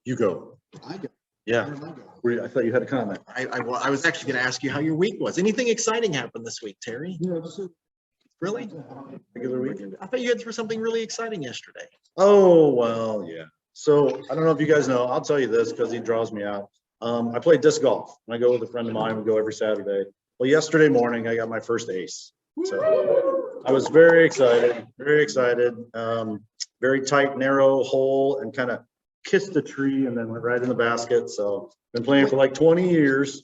You go. I go. Yeah. Where am I going? I thought you had a comment. I was actually going to ask you how your week was. Anything exciting happened this week, Terry? Yeah, this is Really? regular week. I thought you had for something really exciting yesterday. Oh, well, yeah. So I don't know if you guys know, I'll tell you this because he draws me out. I play disc golf and I go with a friend of mine. We go every Saturday. Well, yesterday morning, I got my first ace. So I was very excited, very excited. Very tight, narrow hole and kind of kissed the tree and then went right in the basket. So been playing for like 20 years.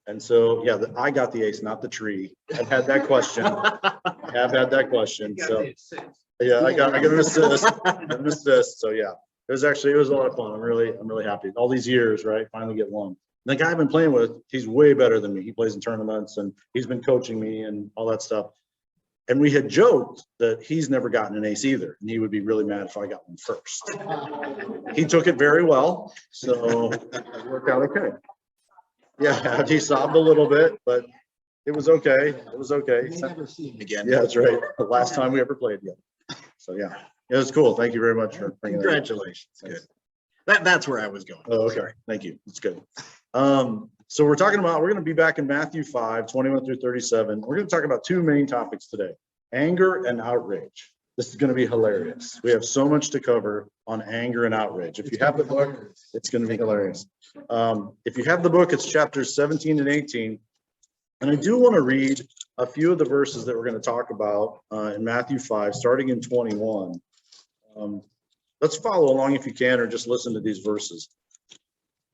And so, yeah, I got the ace, not the tree. I've had that question. I have had that question. So yeah, I got an assist. So yeah, it was a lot of fun. I'm really happy. All these years, right? Finally get one. The guy I've been playing with, he's way better than me. He plays in tournaments and he's been coaching me and all that stuff. And we had joked that he's never gotten an ace either. And he would be really mad if I got one first. He took it very well. So it worked out okay. Yeah, he sobbed a little bit, but it was okay. It was okay. You may never see him again. Yeah, that's right. The last time we ever played together. So yeah, it was cool. Thank you very much for bringing that up. Congratulations. Good. That's where I was going. Oh, okay. Thank you. That's good. So we're going to be back in Matthew 5, 21 through 37. We're going to talk about two main topics today, anger and outrage. This is going to be hilarious. We have so much to cover on anger and outrage. If you have the book, it's going to be hilarious. If you have the book, it's chapters 17 and 18. And I do want to read a few of the verses that we're going to talk about in Matthew 5, starting in 21. Let's follow along if you can, or just listen to these verses.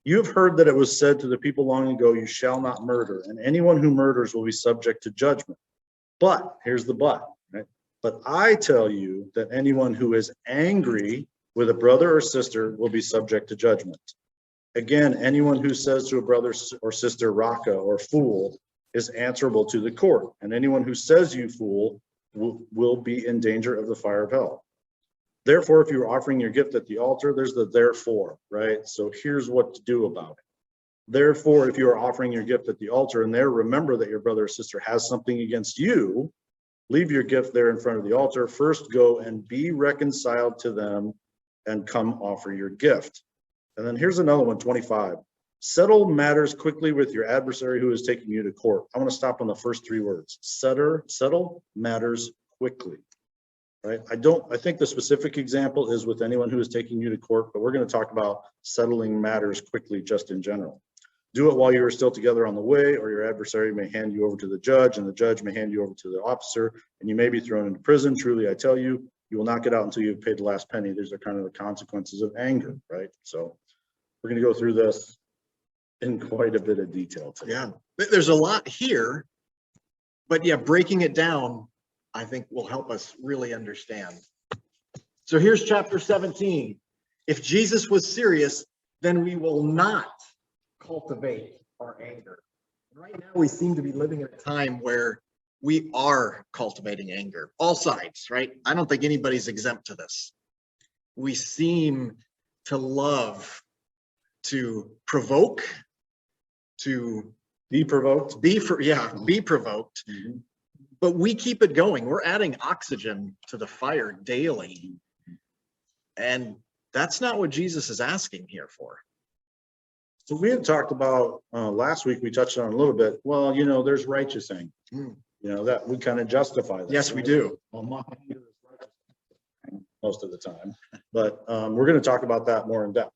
You have heard that it was said to the people long ago, you shall not murder, and anyone who murders will be subject to judgment. But, here's the but, right? But I tell you that anyone who is angry with a brother or sister will be subject to judgment. Again, anyone who says to a brother or sister, Raka or fool, is answerable to the court. And anyone who says you fool will be in danger of the fire of hell. Therefore, if you're offering your gift at the altar, there's the therefore, right? So here's what to do about it. Therefore, if you are offering your gift at the altar and there remember that your brother or sister has something against you, leave your gift there in front of the altar. First go and be reconciled to them and come offer your gift. And then here's another one, 25. Settle matters quickly with your adversary who is taking you to court. I want to stop on the first three words. Settle matters quickly. Right? I think the specific example is with anyone who is taking you to court, but we're going to talk about settling matters quickly just in general. Do it while you are still together on the way, or your adversary may hand you over to the judge, and the judge may hand you over to the officer, and you may be thrown into prison. Truly, I tell you, you will not get out until you've paid the last penny. These are kind of the consequences of anger, right? So we're going to go through this in quite a bit of detail today. Yeah, there's a lot here, but yeah, breaking it down, I think will help us really understand. So here's chapter 17. If Jesus was serious, then we will not cultivate our anger. Right now, we seem to be living in a time where we are cultivating anger, all sides, right? I don't think anybody's exempt to this. We seem to love to provoke, to Be provoked. be provoked. Mm-hmm. But we keep it going. We're adding oxygen to the fire daily. And that's not what Jesus is asking here for. So we had talked about last week, we touched on a little bit. Well, there's righteous anger. That we kind of justify that. Yes, we do. Well, my anger is righteous most of the time. But we're going to talk about that more in depth.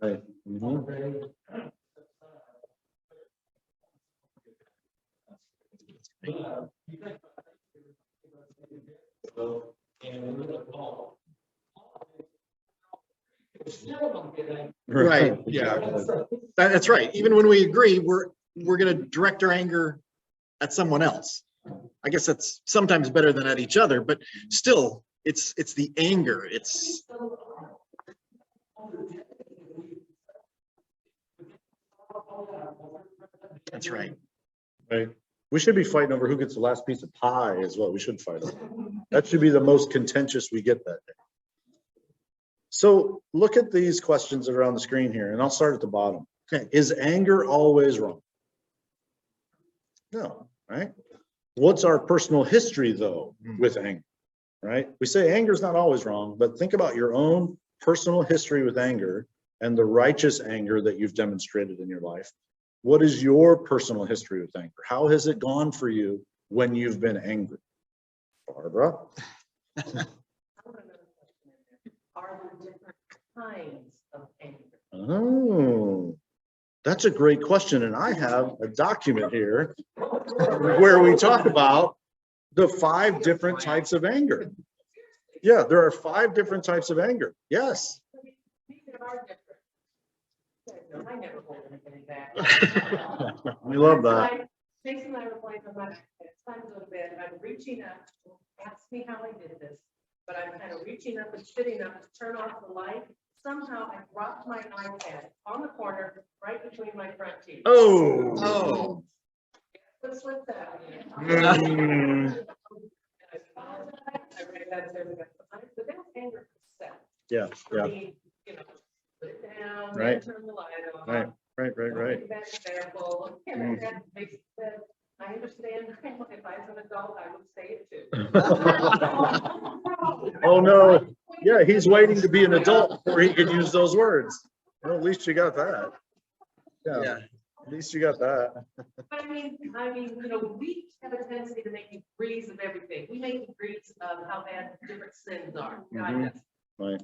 Right. Mm-hmm. Right. Yeah. That's right. Even when we agree, we're going to direct our anger at someone else. I guess that's sometimes better than at each other, but still, it's the anger. That's right. Right. We should be fighting over who gets the last piece of pie is what we should fight over. That should be the most contentious we get that day. So look at these questions that are on the screen here, and I'll start at the bottom. Okay. Is anger always wrong? No, right? What's our personal history though with anger, right? We say anger is not always wrong, but think about your own personal history with anger and the righteous anger that you've demonstrated in your life. What is your personal history with anger? How has it gone for you when you've been angry? Barbara? Are there different kinds of anger? Oh, that's a great question. And I have a document here where we talk about the 5 different types of anger. Yeah, there are 5 different types of anger. Yes. There are different. I never hold anything back. We love that. Like, Jason and I were playing on my, it's time to go to bed. I'm reaching up, ask me how I did this, but I'm kind of reaching up and sitting up to turn off the light. Somehow I dropped my iPad on the corner right between my front teeth. Oh. What's with that? Mm. I read that to everybody. But that's anger itself. Yeah, For yeah. me, you know, put it down, Right. turn the light on. Right. That's example. That makes sense. I understand. If I was an adult, I would say it too. Oh, no. Yeah, he's waiting to be an adult before he can use those words. Well, at least you got that. Yeah, at least you got that. But I mean, you know, we have a tendency to make degrees of everything. We make degrees of how bad different sins are. God does. Right.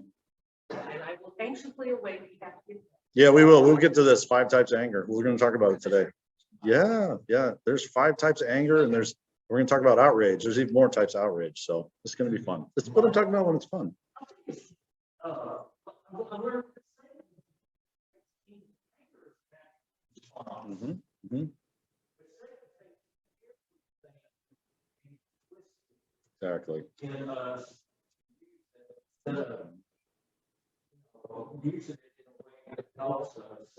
And I will anxiously await. We have to get. Yeah, we will. We'll get to this 5 types of anger. We're going to talk about it today. Yeah. There's 5 types of anger, and we're going to talk about outrage. There's even more types of outrage. So it's going to be fun. That's what I'm talking about when it's fun. Exactly.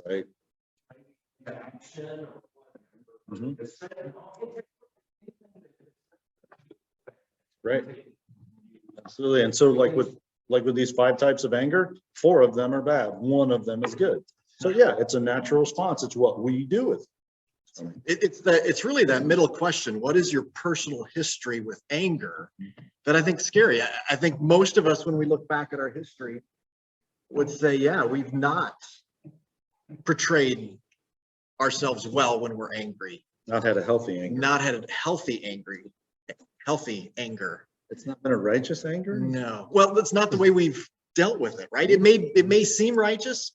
Right. Right. Absolutely. And so like with these 5 types of anger, 4 of them are bad. 1 of them is good. So yeah, it's a natural response. It's what we do with it. It's really that middle question. What is your personal history with anger that I think is scary? I think most of us, when we look back at our history, would say, yeah, we've not portrayed ourselves well when we're angry. Not had a healthy anger. Not had a healthy anger. It's not been a righteous anger? No. Well, that's not the way we've dealt with it, right? It may seem righteous,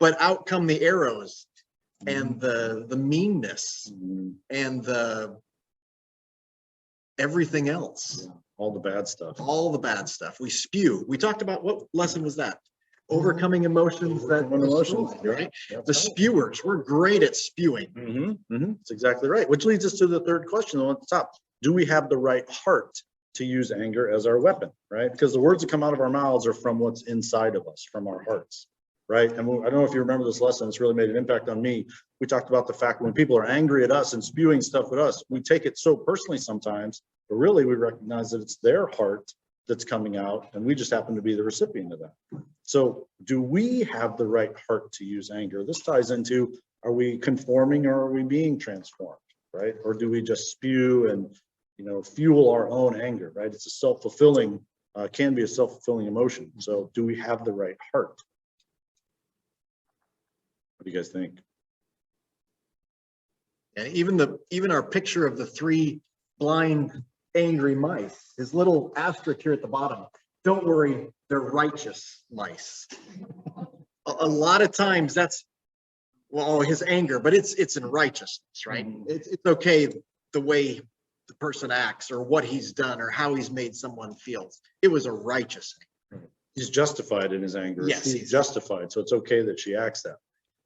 but out come the arrows and the meanness and the everything else. Yeah, all the bad stuff. All the bad stuff. We spew. We talked about, what lesson was that? Overcoming emotions. Right? The spewers. We're great at spewing. That's exactly right. Which leads us to the 3rd question at the top. Do we have the right heart to use anger as our weapon, right? Because the words that come out of our mouths are from what's inside of us, from our hearts, right? And I don't know if you remember this lesson, it's really made an impact on me. We talked about the fact when people are angry at us and spewing stuff at us, we take it so personally sometimes, but really we recognize that it's their heart that's coming out and we just happen to be the recipient of that. So do we have the right heart to use anger? This ties into, are we conforming or are we being transformed, right? Or do we just spew and, you know, fuel our own anger, right? It's a self-fulfilling, can be a self-fulfilling emotion. So do we have the right heart? What do you guys think? And even our picture of the 3 blind, angry mice, his little asterisk here at the bottom. Don't worry, they're righteous mice. A lot of times that's, well, his anger, but it's in righteousness, right? It's okay the way the person acts or what he's done or how he's made someone feel. It was a righteous anger. He's justified in his anger. Yes, He's justified. So it's okay that she acts that.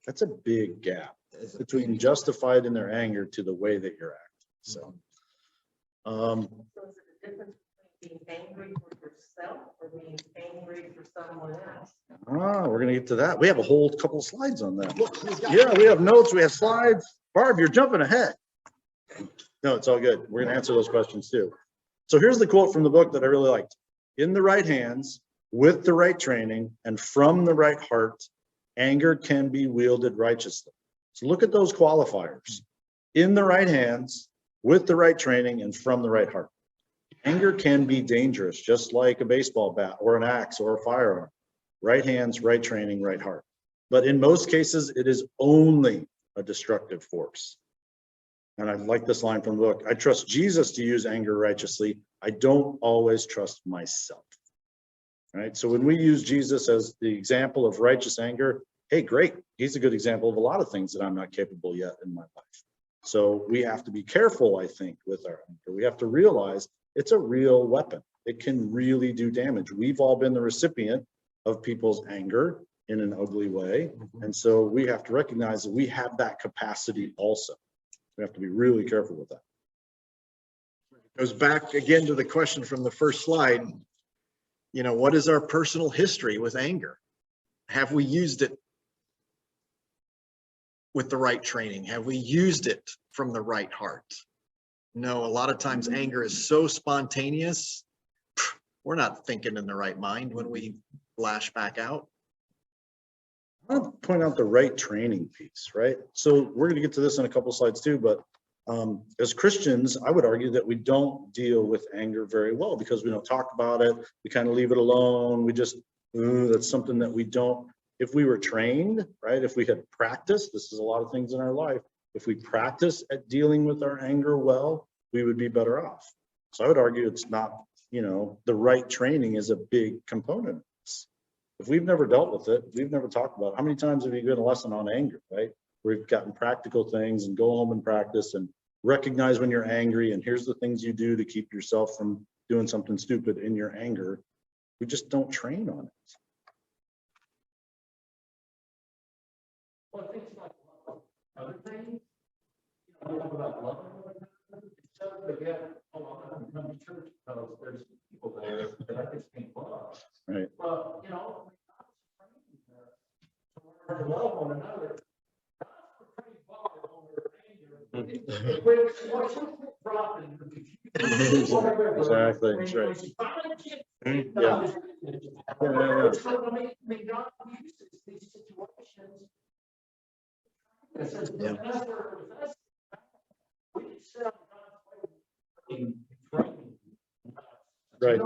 That's a big gap between justified in their anger to the way that you're acting. So, So is it a difference between being angry for yourself or being angry for someone else? we're going to get to that. We have a whole couple of slides on that. Yeah, we have notes, we have slides. Barb, you're jumping ahead. No, it's all good. We're going to answer those questions too. So here's the quote from the book that I really liked. In the right hands, with the right training, and from the right heart, anger can be wielded righteously. So look at those qualifiers. In the right hands, with the right training, and from the right heart. Anger can be dangerous, just like a baseball bat or an axe or a firearm. Right hands, right training, right heart. But in most cases, it is only a destructive force. And I like this line from the book. I trust Jesus to use anger righteously. I don't always trust myself. Right? So when we use Jesus as the example of righteous anger, hey, great. He's a good example of a lot of things that I'm not capable yet in my life. So we have to be careful, I think, with our anger. We have to realize it's a real weapon. It can really do damage. We've all been the recipient of people's anger in an ugly way. And so we have to recognize that we have that capacity also. We have to be really careful with that. Goes back again to the question from the first slide. You know, what is our personal history with anger? Have we used it with the right training? Have we used it from the right heart? No, a lot of times anger is so spontaneous. We're not thinking in the right mind when we lash back out. I want to point out the right training piece, right? So we're going to get to this in a couple slides too, but as Christians, I would argue that we don't deal with anger very well because we don't talk about it. We kind of leave it alone. We just, that's something that we don't, if we were trained, right? If we had practiced, this is a lot of things in our life. If we practice at dealing with our anger well, we would be better off. So I would argue it's not, you know, the right training is a big component of this. If we've never dealt with it, we've never talked about it. How many times have you given a lesson on anger, right? We've gotten practical things and go home and practice and recognize when you're angry. And here's the things you do to keep yourself from doing something stupid in your anger. We just don't train on it. Well, things like other things, you know, about loving one another, so they get, oh, I'm not coming to church because there's people there that I just can't love. Right. Well, you know, to learn to love one another, that's a pretty far over anger. Exactly, that's right. Yeah. So, I mean, God uses these situations. Yeah. Right,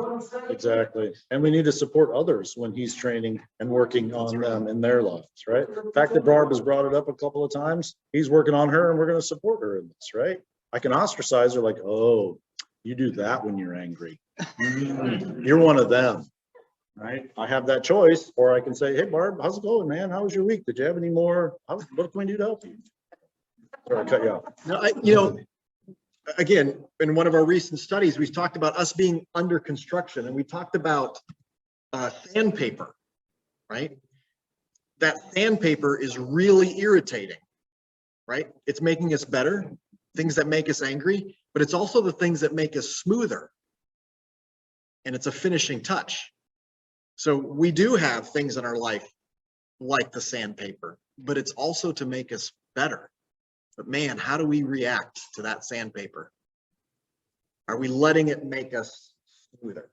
exactly. And we need to support others when he's training and working on them in their lives, right? The fact that Barb has brought it up a couple of times, he's working on her and we're going to support her in this, right? I can ostracize her like, oh, you do that when you're angry. You're one of them, right? I have that choice, or I can say, hey, Barb, how's it going, man? How was your week? Did you have any more? What can we do to help you? Sorry, I cut you off. No, you know, again, in one of our recent studies, we've talked about us being under construction, and we talked about sandpaper, right? That sandpaper is really irritating, right? It's making us better, things that make us angry, but it's also the things that make us smoother. And it's a finishing touch. So we do have things in our life like the sandpaper, but it's also to make us better. But man, how do we react to that sandpaper? Are we letting it make us smoother?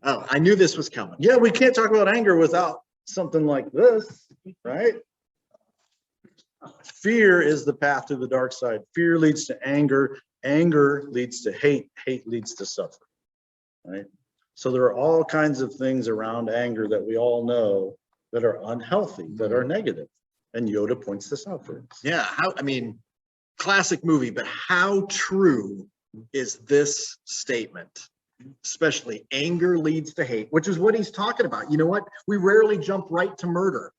Oh, I knew this was coming. Yeah, we can't talk about anger without something like this, right? Fear is the path to the dark side. Fear leads to anger. Anger leads to hate. Hate leads to suffering, right? So there are all kinds of things around anger that we all know that are unhealthy, that are negative. And Yoda points this out for us. Yeah, I mean, classic movie, but how true is this statement? Especially anger leads to hate, which is what he's talking about. You know what? We rarely jump right to murder,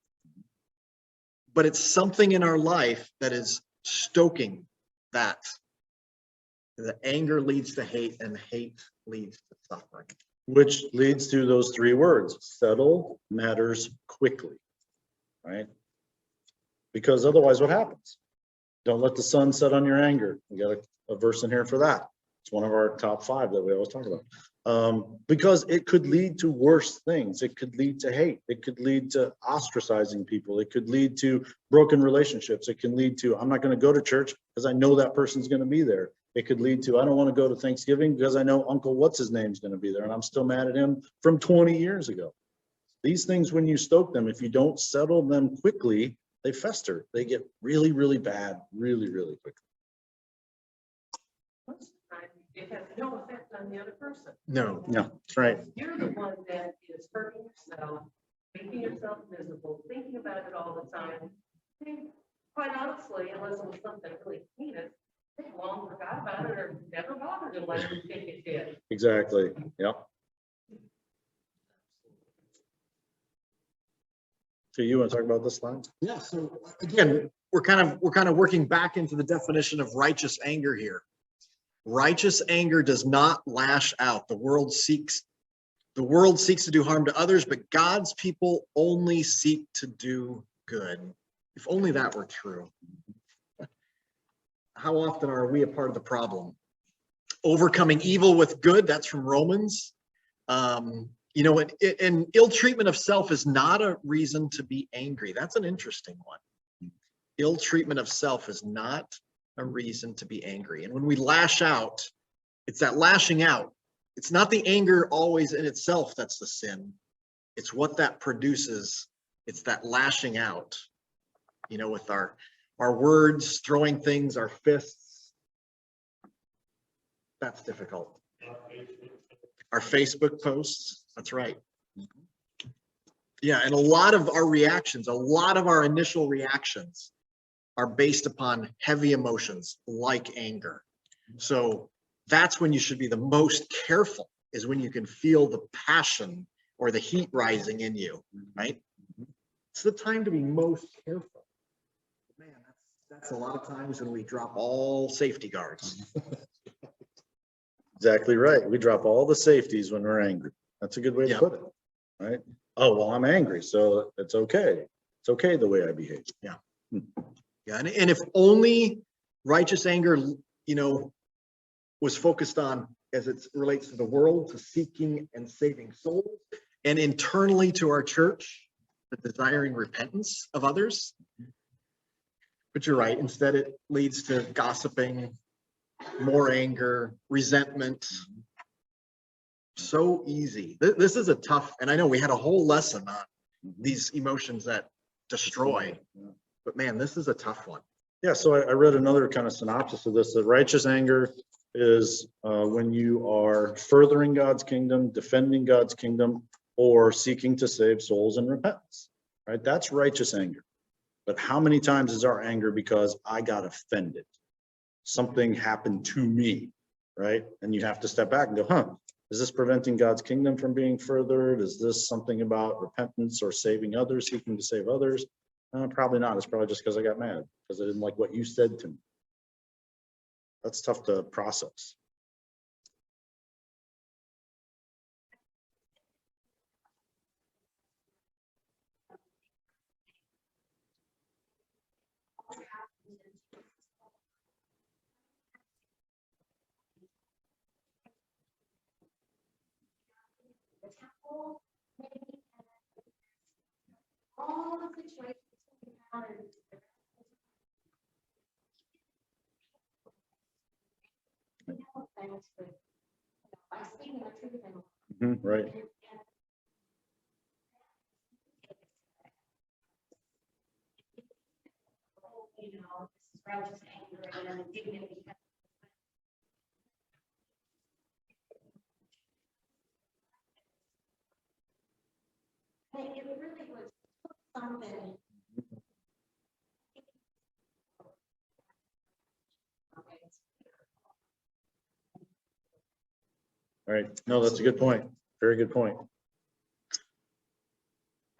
but it's something in our life that is stoking that. The anger leads to hate and hate leads to suffering. Which leads to those three words: settle matters quickly, right? Because otherwise what happens? Don't let the sun set on your anger. We got a verse in here for that. It's one of our top 5 that we always talk about. Because it could lead to worse things. It could lead to hate. It could lead to ostracizing people. It could lead to broken relationships. It can lead to, I'm not going to go to church because I know that person's going to be there. It could lead to, I don't want to go to Thanksgiving because I know Uncle what's his name's going to be there and I'm still mad at him from 20 years ago. These things, when you stoke them, if you don't settle them quickly, they fester. They get really, really bad, really, really quickly. Most of the time, it has no effect on the other person. No. Yeah, that's right. You're the one that is hurting yourself, making yourself miserable, thinking about it all the time. I mean, quite honestly, unless it was something really heinous, they long forgot about it or never bothered him like you think it did. Exactly. Yep. So you want to talk about this slide? Yeah, so again, we're kind of working back into the definition of righteous anger here. Righteous anger does not lash out. The world seeks to do harm to others, but God's people only seek to do good. If only that were true. How often are we a part of the problem? Overcoming evil with good, that's from Romans. You know, and ill treatment of self is not a reason to be angry. That's an interesting one. Ill treatment of self is not a reason to be angry. And when we lash out, it's that lashing out. It's not the anger always in itself that's the sin. It's what that produces. It's that lashing out, you know, with our words, throwing things, our fists. That's difficult. Our Facebook posts, that's right. Yeah, and a lot of our reactions, a lot of our initial reactions are based upon heavy emotions like anger. So that's when you should be the most careful, is when you can feel the passion or the heat rising in you, right? It's the time to be most careful. Man, that's a lot of times when we drop all safety guards. Exactly right. We drop all the safeties when we're angry. That's a good way to Yeah. put it, right? Oh, well, I'm angry, so it's okay. It's okay the way I behave. Yeah, and if only righteous anger, you know, was focused on, as it relates to the world, to seeking and saving souls, and internally to our church, the desiring repentance of others. But you're right, instead it leads to gossiping, more anger, resentment. So easy. This is a tough, and I know we had a whole lesson on these emotions that destroy, but man, this is a tough one. Yeah, so I read another kind of synopsis of this, that righteous anger is when you are furthering God's kingdom, defending God's kingdom, or seeking to save souls in repentance, right? That's righteous anger. But how many times is our anger because I got offended? Something happened to me, right? And you have to step back and go, is this preventing God's kingdom from being furthered? Is this something about repentance or saving others, seeking to save others? Probably not. It's probably just because I got mad, because I didn't like what you said to me. That's tough to process. All the situations we encountered. Things with, by speaking the truth and. Right. You know, this is righteous anger and dignity. It really was something. All right. No, that's a good point. Very good point.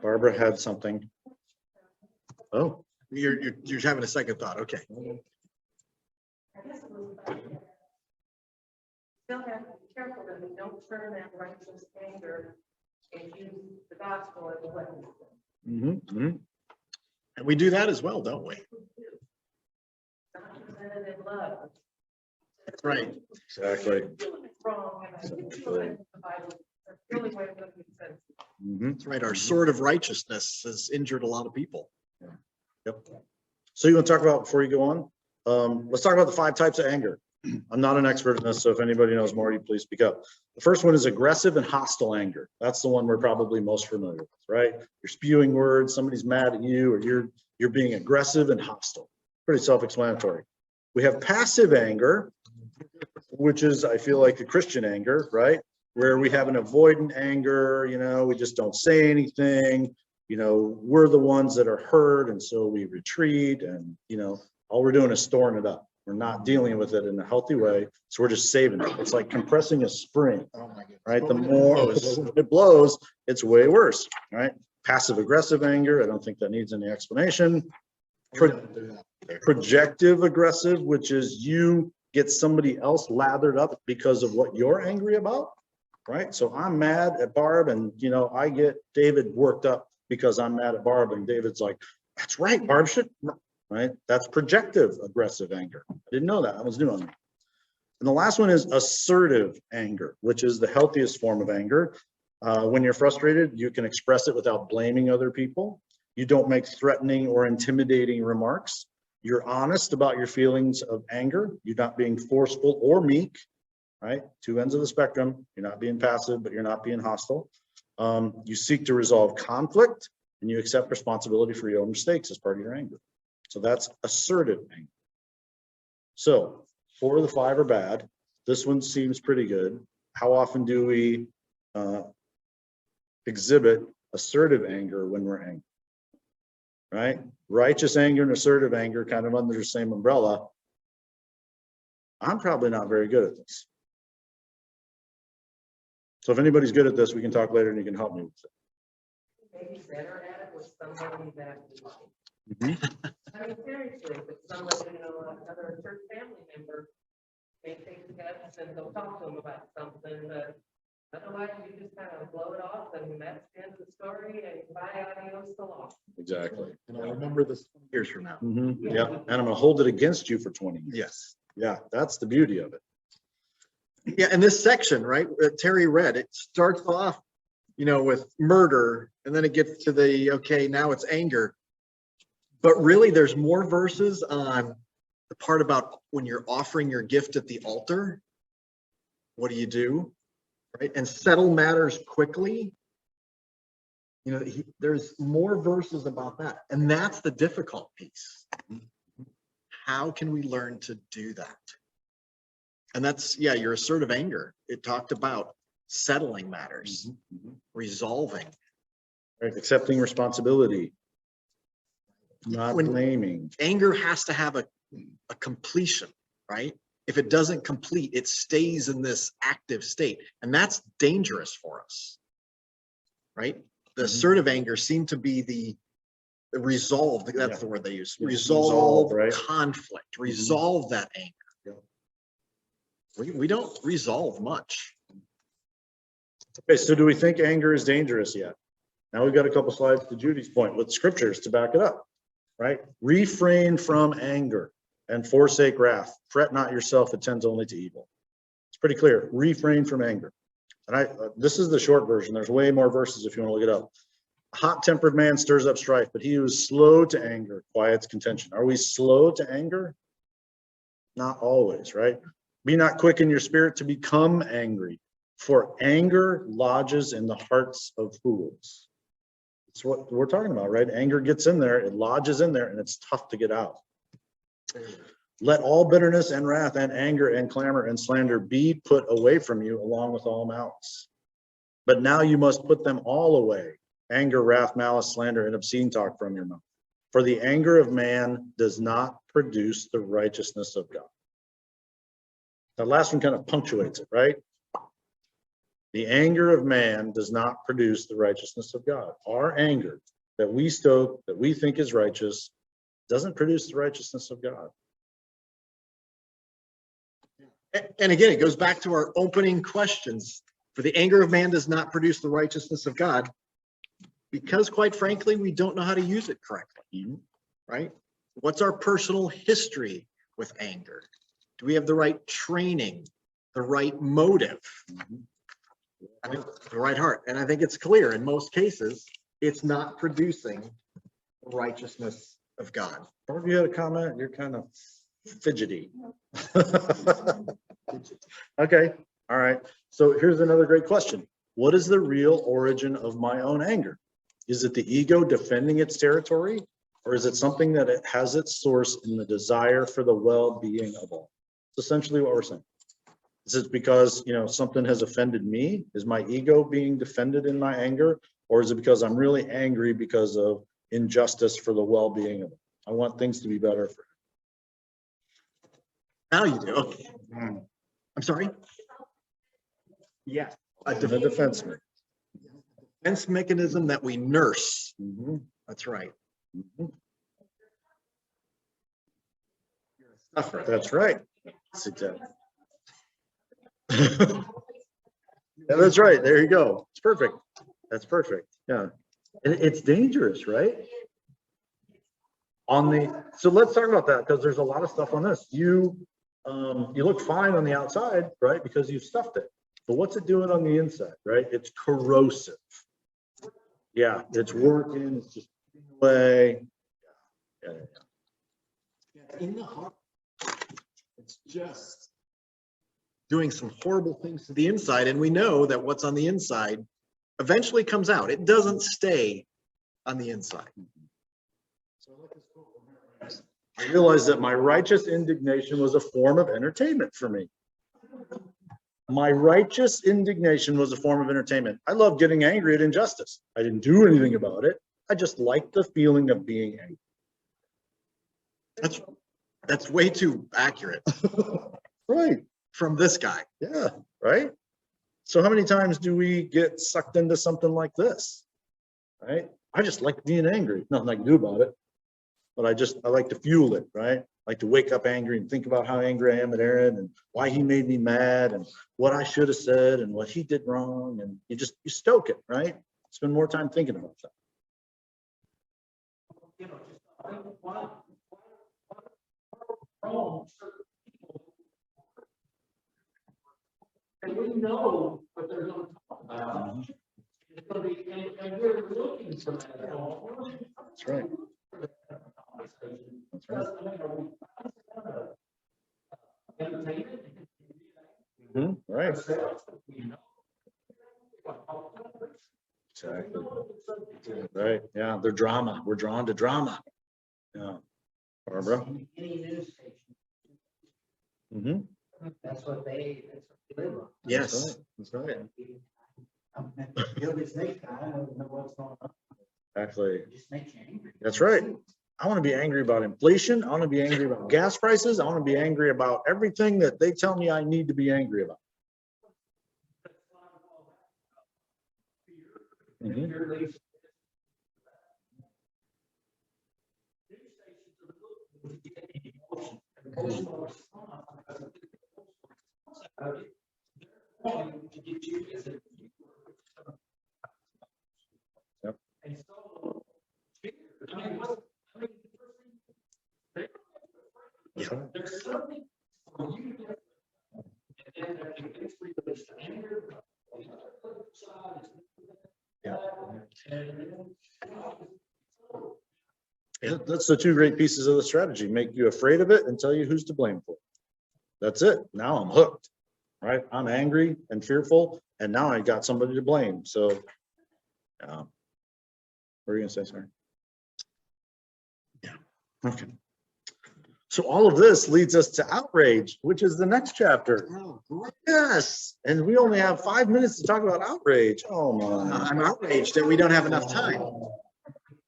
Barbara had something. Oh, You're having a second thought. Okay. Still have to be careful that we don't turn that righteous anger and use the gospel as a weapon. And we do that as well, don't we? Not presented in love. That's right. exactly. It's wrong, and I think the Bible, that's the only way it makes sense. That's right. Our sword of righteousness has injured a lot of people. Yep. So you want to talk about, before you go on, let's talk about the 5 types of anger. I'm not an expert in this, so if anybody knows more, you please speak up. The first one is aggressive and hostile anger. That's the one we're probably most familiar with, right? You're spewing words, somebody's mad at you, or you're being aggressive and hostile. Pretty self-explanatory. We have passive anger, which is, I feel like, a Christian anger, right? Where we have an avoidant anger, we just don't say anything, we're the ones that are hurt, and so we retreat, and, all we're doing is storing it up. We're not dealing with it in a healthy way, so we're just saving it. It's like compressing a spring, Oh my goodness. right? The When more it blows, it's way worse, right? Passive aggressive anger, I don't think that needs any explanation. we don't do that. Projective aggressive, which is you get somebody else lathered up because of what you're angry about, right? So I'm mad at Barb, and I get David worked up because I'm mad at Barb, and David's like, that's right, Barb should, right? That's projective aggressive anger. I didn't know that. I was new on that. And the last one is assertive anger, which is the healthiest form of anger. When you're frustrated, you can express it without blaming other people. You don't make threatening or intimidating remarks. You're honest about your feelings of anger. You're not being forceful or meek, right? Two ends of the spectrum. You're not being passive, but you're not being hostile. You seek to resolve conflict, and you accept responsibility for your own mistakes as part of your anger. So that's assertive anger. So 4 of the 5 are bad. This one seems pretty good. How often do we exhibit assertive anger when we're angry? Right? Righteous anger and assertive anger kind of under the same umbrella. I'm probably not very good at this. So if anybody's good at this, we can talk later and you can help me with it. Maybe better at it with somebody that we like. Mhm. I mean, seriously, if it's somebody, another church family member, may take the guts and go talk to them about something, but otherwise you just kind of blow it off, and that's the end of the story, and bye, adios, so long. Exactly. And I'll remember this 20 years from now. Yeah, and I'm gonna hold it against you for 20 years. Yes. Yeah, that's the beauty of it. Yeah, and this section, right, Terry read, it starts off, with murder, and then it gets to okay, now it's anger. But really, there's more verses on the part about when you're offering your gift at the altar. What do you do? Right? And settle matters quickly. There's more verses about that. And that's the difficult piece. How can we learn to do that? And that's, your assertive anger. It talked about settling matters, resolving. Right, accepting responsibility, not When- blaming. Anger has to have a completion, right? If it doesn't complete, it stays in this active state, and that's dangerous for us, right? The assertive anger seemed to be the resolve, that's the word they use, Yeah, resolve right? conflict, resolve that anger. Yeah. We don't resolve much. Okay, so do we think anger is dangerous yet? Now we've got a couple slides to Judy's point with scriptures to back it up, right? Refrain from anger and forsake wrath. Fret not yourself, it tends only to evil. It's pretty clear. Refrain from anger. And this is the short version. There's way more verses if you want to look it up. A hot-tempered man stirs up strife, but he who is slow to anger quiets contention. Are we slow to anger? Not always, right? Be not quick in your spirit to become angry, for anger lodges in the hearts of fools. It's what we're talking about, right? Anger gets in there, it lodges in there, and it's tough to get out. Let all bitterness and wrath and anger and clamor and slander be put away from you, along with all malice. But now you must put them all away: anger, wrath, malice, slander, and obscene talk from your mouth. For the anger of man does not produce the righteousness of God. That last one kind of punctuates it, right? The anger of man does not produce the righteousness of God. Our anger that we stoke, that we think is righteous, doesn't produce the righteousness of God. And again, it goes back to our opening questions. For the anger of man does not produce the righteousness of God, because quite frankly, we don't know how to use it correctly, right? What's our personal history with anger? Do we have the right training, the right motive? I think the right heart. And I think it's clear in most cases, it's not producing the righteousness of God. Or if you had a comment, you're kind of, Fidgety. Okay, all right. So here's another great question. What is the real origin of my own anger? Is it the ego defending its territory? Or is it something that it has its source in the desire for the well-being of all? It's essentially what we're saying. Is it because, something has offended me? Is my ego being defended in my anger? Or is it because I'm really angry because of injustice for the well-being of it? I want things to be better for Now you do. Okay. I'm sorry? Yeah. A the defense mechanism. defense mechanism that we nurse. Mhm, That's right. mhm. Suffer. That's right. That's exactly. Yeah, that's right. There you go. It's perfect. That's perfect. Yeah. And it's dangerous, right? So let's talk about that because there's a lot of stuff on this. You look fine on the outside, right? Because you've stuffed it. But what's it doing on the inside, right? It's corrosive. Yeah, it's working. It's just away. Yeah. In the heart, it's just doing some horrible things to the inside. And we know that what's on the inside eventually comes out. It doesn't stay on the inside. I realized that my righteous indignation was a form of entertainment for me. My righteous indignation was a form of entertainment. I love getting angry at injustice. I didn't do anything about it. I just liked the feeling of being angry. That's way too accurate Right. from this guy. Yeah. Right. So how many times do we get sucked into something like this? Right. I just like being angry. Nothing I can do about it. But I like to fuel it, right? I like to wake up angry and think about how angry I am at Aaron and why he made me mad and what I should have said and what he did wrong. And you stoke it, right? Spend more time thinking about that. And we know what they're going to talk about. It's going to be, and we're looking for that. That's right. That's right. Mhm, right. Exactly. Right. Yeah. They're drama. We're drawn to drama. Yeah. Barbara. Any news station, Mm-hmm. that's what they live on. Yes. That's right. You'll be snake, I don't know what's going on, Actually, it just makes you angry. that's right. I want to be angry about inflation. I want to be angry about gas prices. I want to be angry about everything that they tell me I need to be angry about. Mhm. Yep. There's something for you to, and eventually there's anger. Yeah, that's the two great pieces of the strategy. Make you afraid of it and tell you who's to blame for it. That's it. Now I'm hooked, right? I'm angry and fearful, and now I got somebody to blame. So, what are you gonna say, sorry? Yeah. Okay. So all of this leads us to outrage, which is the next chapter. Oh, great. Yes, and we only have 5 minutes to talk about outrage. Oh my. I'm outraged that we don't have enough time.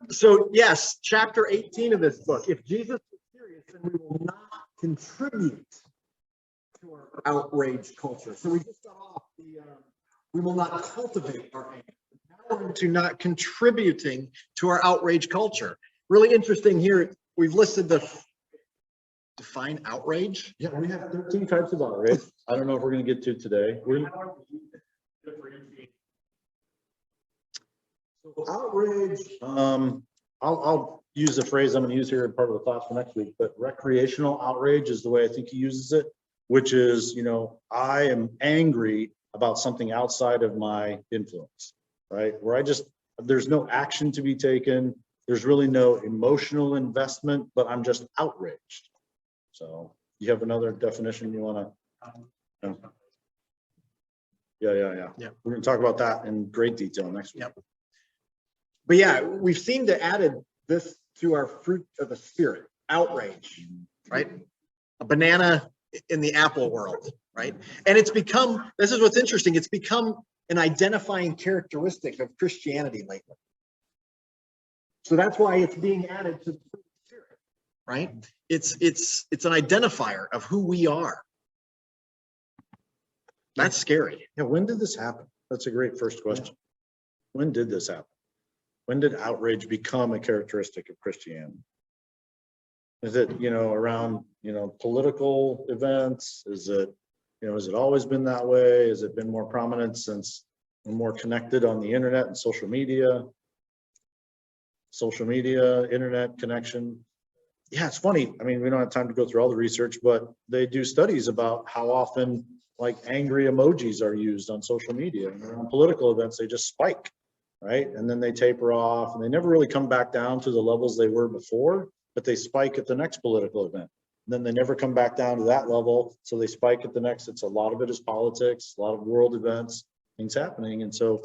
So yes, chapter 18 of this book, if Jesus is serious, then we will not contribute to our outrage culture. So we just got off we will not cultivate our anger. Now we're into not contributing to our outrage culture. Really interesting here, we've listed the define outrage. Yeah, we have 13 types of outrage. I don't know if we're gonna get to today. Outrage, I'll use the phrase I'm gonna use here in part of the class for next week, but recreational outrage is the way I think he uses it, which is, I am angry about something outside of my influence, right? Where there's no action to be taken. There's really no emotional investment, but I'm just outraged. So you have another definition you want to? Yeah. Yeah. We're gonna talk about that in great detail next week. Yep. But yeah, we've seemed to added this to our fruit of the spirit, outrage, right? A banana in the apple world, right? And it's become, this is what's interesting, it's become an identifying characteristic of Christianity lately. So that's why it's being added to the fruit of the spirit, right? It's an identifier of who we are. That's scary. Yeah, when did this happen? That's a great first question. When did this happen? When did outrage become a characteristic of Christianity? Is it, around, political events? Is it, has it always been that way? Has it been more prominent since we're more connected on the internet and social media? Internet connection. Yeah, it's funny. I mean, we don't have time to go through all the research, but they do studies about how often like angry emojis are used on social media, and on political events, they just spike, right? And then they taper off and they never really come back down to the levels they were before, but they spike at the next political event. And then they never come back down to that level. So they spike at the next. It's a lot of it is politics, a lot of world events, things happening. And so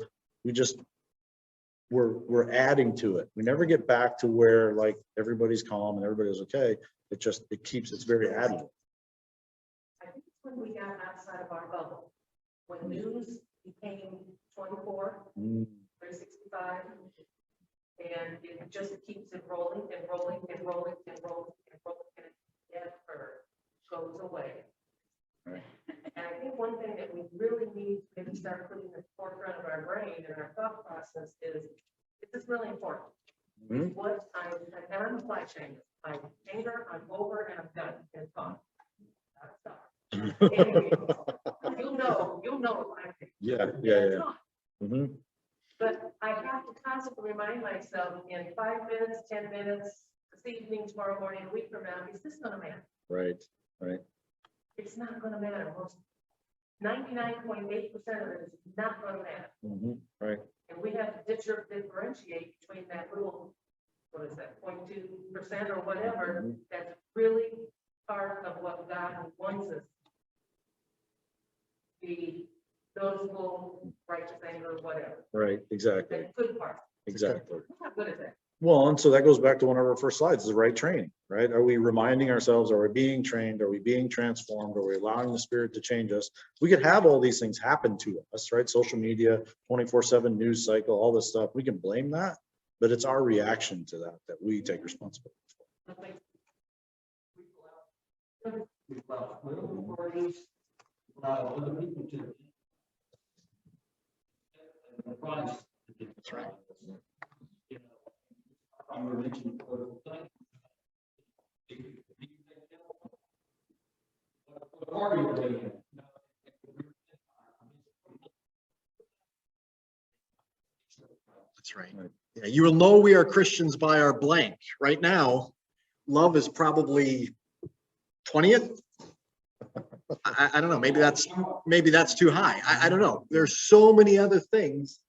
we're adding to it. We never get back to where like everybody's calm and everybody's okay. It's very additive. I think it's when we got outside of our bubble, when news became 24, 365, and it just keeps it rolling and rolling and rolling and rolling and rolling, and it never goes away. Right. And I think one thing that we really need to maybe start putting in the forefront of our brain and our thought process is this is really important. Mhm. What and I'm a fly changer. I'm anger, I'm over, and I'm done. It's gone. You'll know my thing. Yeah. It's gone. Mhm. But I have to constantly remind myself in 5 minutes, 10 minutes, this evening, tomorrow morning, a week from now, is this gonna matter? Right. It's not gonna matter. 99.8% of it is not gonna matter. Right. And we have to differentiate between that little, what is that, 0.2% or whatever, that's really part of what God wants us. The noticeable righteous anger, whatever. Right. Exactly. That good part. Exactly. We're not good at that. Well, and so that goes back to one of our first slides, the right training, right? Are we reminding ourselves, are we being trained? Are we being transformed? Are we allowing the Spirit to change us? We could have all these things happen to us, right? Social media, 24/7 news cycle, all this stuff. We can blame that, but it's our reaction to that we take responsibility for. We allow political parties, allow other people to. And Christ. That's right. You know, I'm mentioning political thing. What party are they in? That's right. Yeah, you will know we are Christians by our blank. Right now, love is probably 20th. I don't know. Maybe that's too high. I don't know. There's so many other things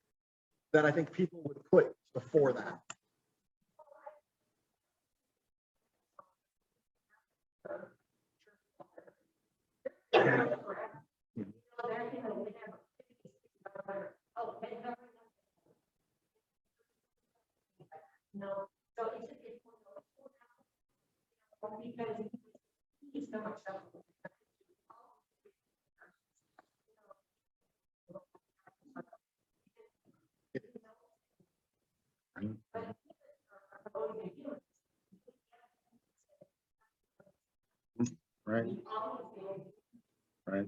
that I think people would put before that. No, so it's because he's so much stuff. Right. Right.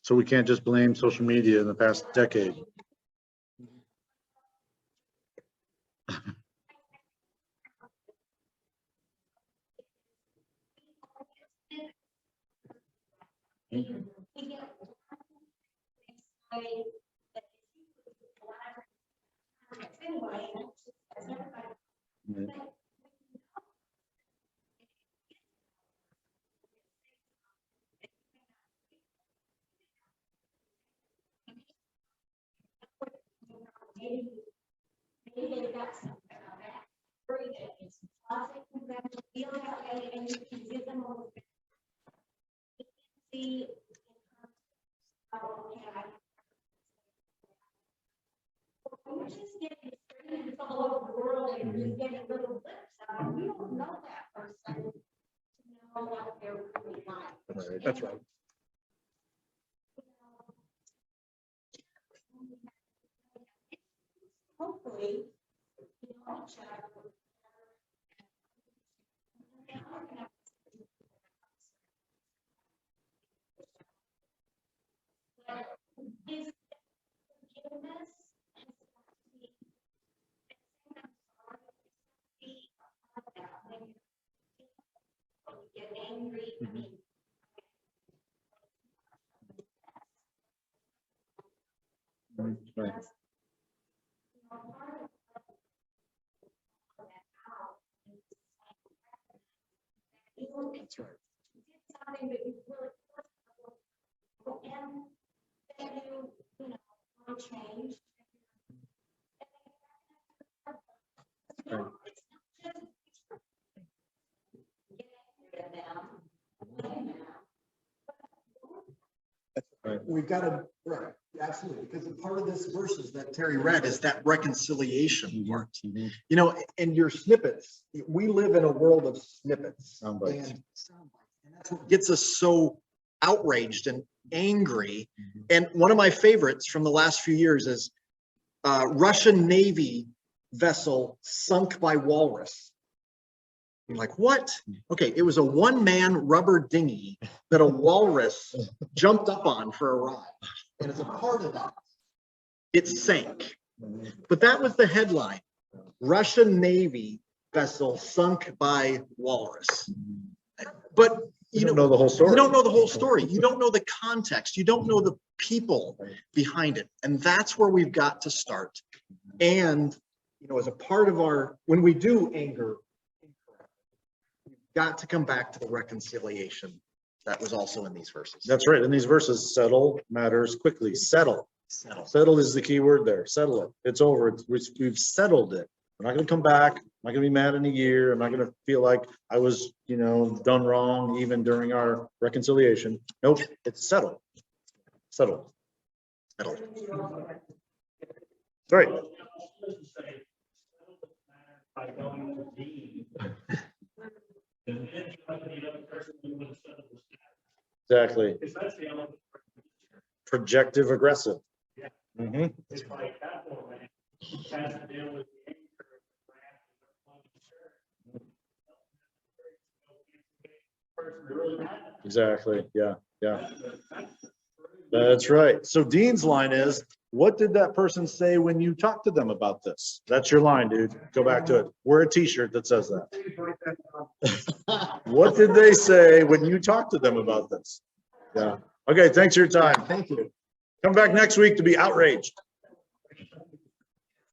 So we can't just blame social media in the past decade. Maybe they got something on that. causing them to feel that way, and you can give them a little bit. You can see, oh, okay, we're just getting screens all over the world, and you're just getting little blips out, and we don't know that person to know what they're really like. That's right. Hopefully, you know each other. Is forgiveness get angry. I mean, Right. That's right. You did something that you really and then you know, want to change. No, it's not just get angry at them, blame them. We've got to, right, absolutely, because a part of this verses that Terry read is that reconciliation part. You know, and your snippets, we live in a world of snippets. Sound bites. And that's what gets us so outraged and angry. And one of my favorites from the last few years is Russian Navy vessel sunk by walrus. You're like, what? Okay, it was a one-man rubber dinghy that a walrus jumped up on for a ride. And as a part of that, it sank. But that was the headline. Russian Navy vessel sunk by walrus. But You don't know the whole story. you don't know the whole story. You don't know the context. You don't know the people behind it. And that's where we've got to start. And, you know, as a part of our, when we do anger, we've got to come back to the reconciliation that was also in these verses. That's right. In these verses, settle matters quickly. Settle. Settle. Settle is the key word there. Settle it. It's over. We've settled it. We're not going to come back. I'm not going to be mad in a year. I'm not going to feel like I was, you know, done wrong even during our reconciliation. Nope. It's settled. Settled. Settle. Right. By going to Dean. And then the other person who would have settled the status. Exactly. Because that's the element. Projective aggressive. Yeah. Mhm. It's like that woman has to deal with the anger of the wrath of the person really mad. Exactly. Yeah. Yeah. That's right. So Dean's line is, what did that person say when you talked to them about this? That's your line, dude. Go back to it. Wear a t-shirt that says that. What did they say when you talked to them about this? Yeah. Okay. Thanks for your time. Thank you. Come back next week to be outraged.